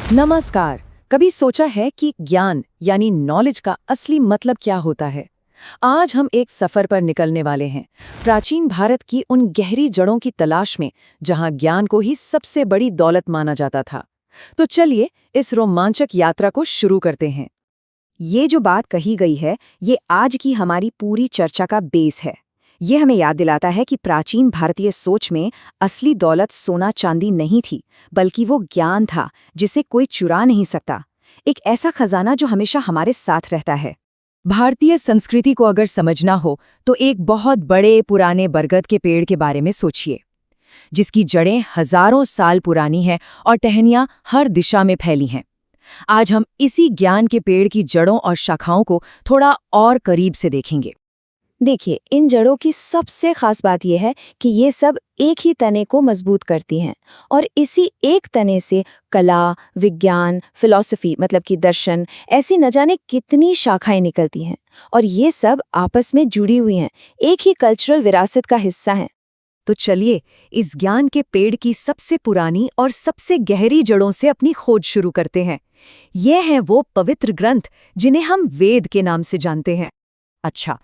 नमस्कार। कभी सोचा है कि ज्ञान यानी नॉलेज का असली मतलब क्या होता है? आज हम एक सफर पर निकलने वाले हैं, प्राचीन भारत की उन गहरी जड़ों की तलाश में, जहां ज्ञान को ही सबसे बड़ी दौलत माना जाता था। तो चलिए इस रोमांचक यात्रा को शुरू करते हैं। ये जो बात कही गई है, ये आज की हमारी पूरी चर्चा का बेस है। ये हमें याद दिलाता है कि प्राचीन भारतीय सोच में असली दौलत सोना चांदी नहीं थी, बल्कि वो ज्ञान था जिसे कोई चुरा नहीं सकता। एक ऐसा खजाना जो हमेशा हमारे साथ रहता है। भारतीय संस्कृति को अगर समझना हो तो एक बहुत बड़े पुराने बरगद के पेड़ के बारे में सोचिए, जिसकी जड़ें हजारों साल पुरानी हैं और टहनियां हर दिशा में फैली हैं। आज हम इसी ज्ञान के पेड़ की जड़ों और शाखाओं को थोड़ा और करीब से देखेंगे। देखिए, इन जड़ों की सबसे खास बात यह है कि ये सब एक ही तने को मजबूत करती हैं, और इसी एक तने से कला, विज्ञान, फिलॉसफी मतलब कि दर्शन, ऐसी न जाने कितनी शाखाएं निकलती हैं। और ये सब आपस में जुड़ी हुई हैं, एक ही कल्चरल विरासत का हिस्सा हैं। तो चलिए इस ज्ञान के पेड़ की सबसे पुरानी और सबसे गहरी जड़ों से अपनी खोज शुरू करते हैं। ये हैं वो पवित्र ग्रंथ जिन्हें हम वेद के नाम से जानते हैं। अच्छा,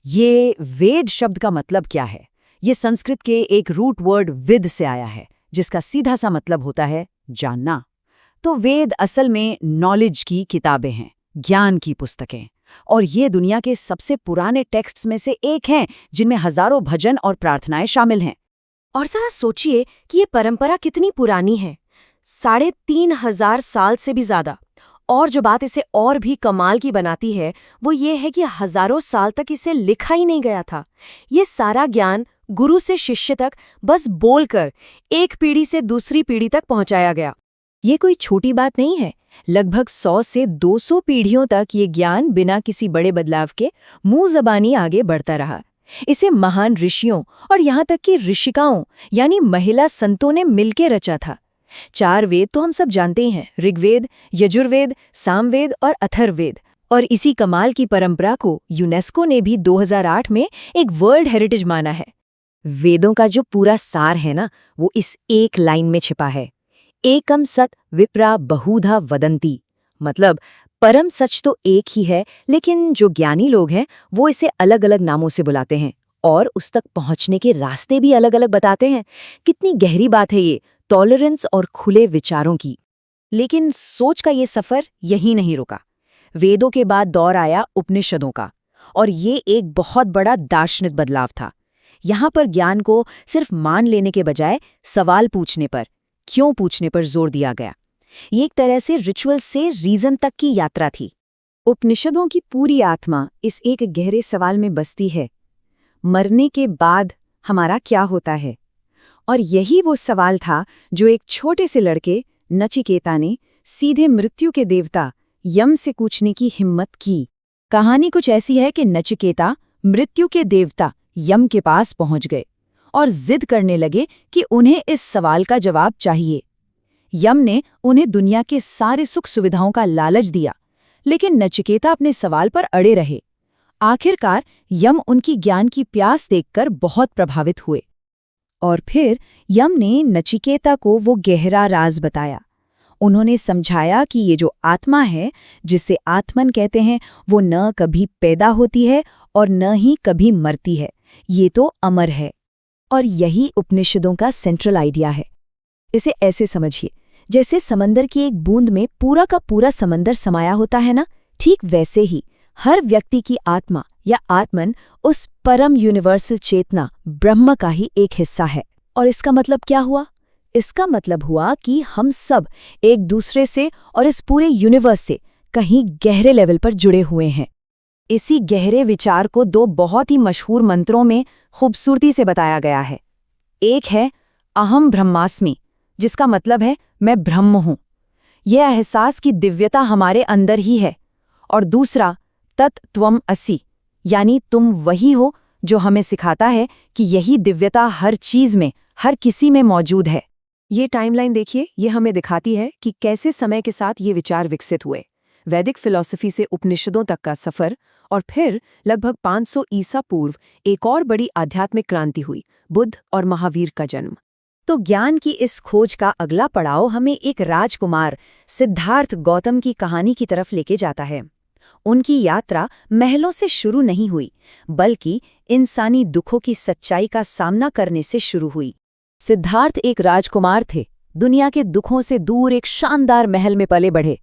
ये वेद शब्द का मतलब क्या है? ये संस्कृत के एक रूट वर्ड विद से आया है, जिसका सीधा सा मतलब होता है जानना। तो वेद असल में नॉलेज की किताबें हैं, ज्ञान की पुस्तकें। और ये दुनिया के सबसे पुराने टेक्स्ट्स में से एक हैं, जिनमें हजारों भजन और प्रार्थनाएं शामिल हैं। और जरा सोचिए कि ये परंपरा कितनी पुरानी है, 3,500 साल से भी ज्यादा। और जो बात इसे और भी कमाल की बनाती है, वो ये है कि हजारों साल तक इसे लिखा ही नहीं गया था। ये सारा ज्ञान गुरु से शिष्य तक बस बोलकर एक पीढ़ी से दूसरी पीढ़ी तक पहुंचाया गया। ये कोई छोटी बात नहीं है। लगभग 100 से 200 पीढ़ियों तक ये ज्ञान बिना किसी बड़े बदलाव के मुंह ज़बानी आगे बढ़ता रहा। इसे महान ऋषियों और यहाँ तक कि ऋषिकाओं यानी महिला संतों ने मिलकर रचा था। 4 वेद तो हम सब जानते ही हैं, ऋग्वेद, यजुर्वेद, सामवेद और अथर्ववेद। और इसी कमाल की परंपरा को यूनेस्को ने भी 2008 में एक वर्ल्ड हेरिटेज माना है। वेदों का जो पूरा सार है ना, वो इस एक लाइन में छिपा है। एकम सत विप्रा बहुधा वदंती। मतलब परम सच तो एक ही है, लेकिन जो ज्ञानी लोग हैं वो इसे अलग अलग नामों से बुलाते हैं और उस तक पहुंचने के रास्ते भी अलग अलग बताते हैं। कितनी गहरी बात है ये, टॉलरेंस और खुले विचारों की। लेकिन सोच का ये सफर यहीं नहीं रुका। वेदों के बाद दौर आया उपनिषदों का, और ये एक बहुत बड़ा दार्शनिक बदलाव था। यहाँ पर ज्ञान को सिर्फ मान लेने के बजाय सवाल पूछने पर, क्यों पूछने पर जोर दिया गया। ये एक तरह से रिचुअल से रीजन तक की यात्रा थी। उपनिषदों की पूरी आत्मा इस एक गहरे सवाल में बसती है, मरने के बाद हमारा क्या होता है? और यही वो सवाल था जो एक छोटे से लड़के नचिकेता ने सीधे मृत्यु के देवता यम से पूछने की हिम्मत की। कहानी कुछ ऐसी है कि नचिकेता मृत्यु के देवता यम के पास पहुंच गए और जिद करने लगे कि उन्हें इस सवाल का जवाब चाहिए। यम ने उन्हें दुनिया के सारे सुख सुविधाओं का लालच दिया, लेकिन नचिकेता अपने सवाल पर अड़े रहे। आखिरकार यम उनकी ज्ञान की प्यास देखकर बहुत प्रभावित हुए, और फिर यम ने नचिकेता को वो गहरा राज बताया। उन्होंने समझाया कि ये जो आत्मा है, जिसे आत्मन कहते हैं, वो न कभी पैदा होती है और न ही कभी मरती है, ये तो अमर है। और यही उपनिषदों का सेंट्रल आइडिया है। इसे ऐसे समझिए, जैसे समंदर की एक बूंद में पूरा का पूरा समंदर समाया होता है ना, ठीक वैसे ही हर व्यक्ति की आत्मा या आत्मन उस परम यूनिवर्सल चेतना ब्रह्म का ही एक हिस्सा है। और इसका मतलब क्या हुआ? इसका मतलब हुआ कि हम सब एक दूसरे से और इस पूरे यूनिवर्स से कहीं गहरे लेवल पर जुड़े हुए हैं। इसी गहरे विचार को 2 बहुत ही मशहूर मंत्रों में खूबसूरती से बताया गया है। एक है अहम ब्रह्मास्मि, जिसका मतलब है मैं ब्रह्म हूं। यह एहसास की दिव्यता हमारे अंदर ही है। और दूसरा तत् त्वम असि, यानी तुम वही हो, जो हमें सिखाता है कि यही दिव्यता हर चीज में, हर किसी में मौजूद है। ये टाइमलाइन देखिए, ये हमें दिखाती है कि कैसे समय के साथ ये विचार विकसित हुए। वैदिक फिलॉसफी से उपनिषदों तक का सफर, और फिर लगभग 500 ईसा पूर्व एक और बड़ी आध्यात्मिक क्रांति हुई, बुद्ध और महावीर का जन्म। तो ज्ञान की इस खोज का अगला पड़ाव हमें एक राजकुमार सिद्धार्थ गौतम की कहानी की तरफ लेके जाता है। उनकी यात्रा महलों से शुरू नहीं हुई, बल्कि इंसानी दुखों की सच्चाई का सामना करने से शुरू हुई। सिद्धार्थ एक राजकुमार थे, दुनिया के दुखों से दूर एक शानदार महल में पले बढ़े।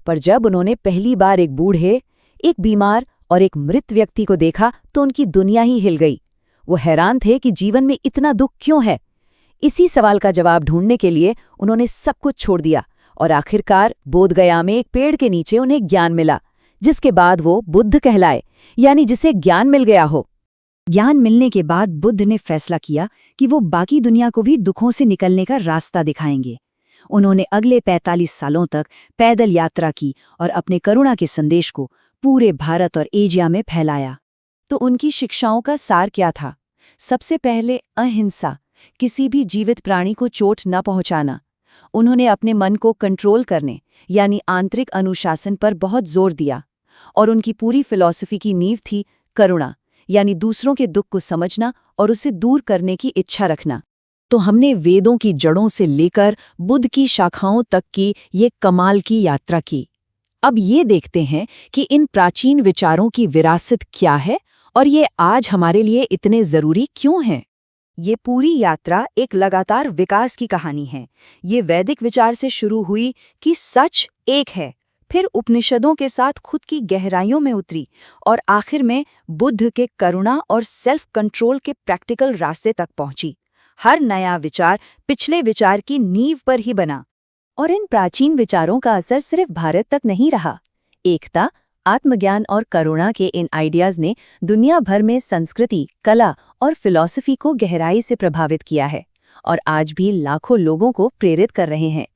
पर जब उन्होंने पहली बार एक बूढ़े, एक बीमार और एक मृत व्यक्ति को देखा तो उनकी दुनिया ही हिल गई। वो हैरान थे कि जीवन में इतना दुख क्यों है। इसी सवाल का जवाब ढूंढने के लिए उन्होंने सब कुछ छोड़ दिया और आखिरकार बोधगया में एक पेड़ के नीचे उन्हें ज्ञान मिला, जिसके बाद वो बुद्ध कहलाए, यानी जिसे ज्ञान मिल गया हो। ज्ञान मिलने के बाद बुद्ध ने फैसला किया कि वो बाकी दुनिया को भी दुखों से निकलने का रास्ता दिखाएंगे। उन्होंने अगले 45 सालों तक पैदल यात्रा की और अपने करुणा के संदेश को पूरे भारत और एशिया में फैलाया। तो उनकी शिक्षाओं का सार क्या था? सबसे पहले अहिंसा, किसी भी जीवित प्राणी को चोट न पहुंचाना। उन्होंने अपने मन को कंट्रोल करने यानी आंतरिक अनुशासन पर बहुत जोर दिया, और उनकी पूरी फिलॉसफी की नींव थी करुणा, यानी दूसरों के दुख को समझना और उसे दूर करने की इच्छा रखना। तो हमने वेदों की जड़ों से लेकर बुद्ध की शाखाओं तक की ये कमाल की यात्रा की। अब ये देखते हैं कि इन प्राचीन विचारों की विरासत क्या है और ये आज हमारे लिए इतने जरूरी क्यों हैं। ये पूरी यात्रा एक लगातार विकास की कहानी है। ये वैदिक विचार से शुरू हुई कि सच एक है, फिर उपनिषदों के साथ खुद की गहराइयों में उतरी और आखिर में बुद्ध के करुणा और सेल्फ कंट्रोल के प्रैक्टिकल रास्ते तक पहुंची। हर नया विचार पिछले विचार की नींव पर ही बना। और इन प्राचीन विचारों का असर सिर्फ भारत तक नहीं रहा। एकता, आत्मज्ञान और करुणा के इन आइडियाज ने दुनिया भर में संस्कृति, कला और फिलॉसफी को गहराई से प्रभावित किया है और आज भी लाखों लोगों को प्रेरित कर रहे हैं।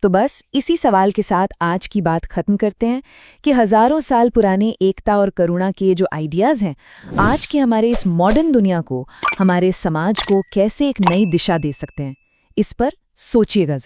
तो बस इसी सवाल के साथ आज की बात खत्म करते हैं कि हजारों साल पुराने एकता और करुणा के जो आइडियाज़ हैं, आज के हमारे इस मॉडर्न दुनिया को, हमारे समाज को कैसे एक नई दिशा दे सकते हैं। इस पर सोचिएगा।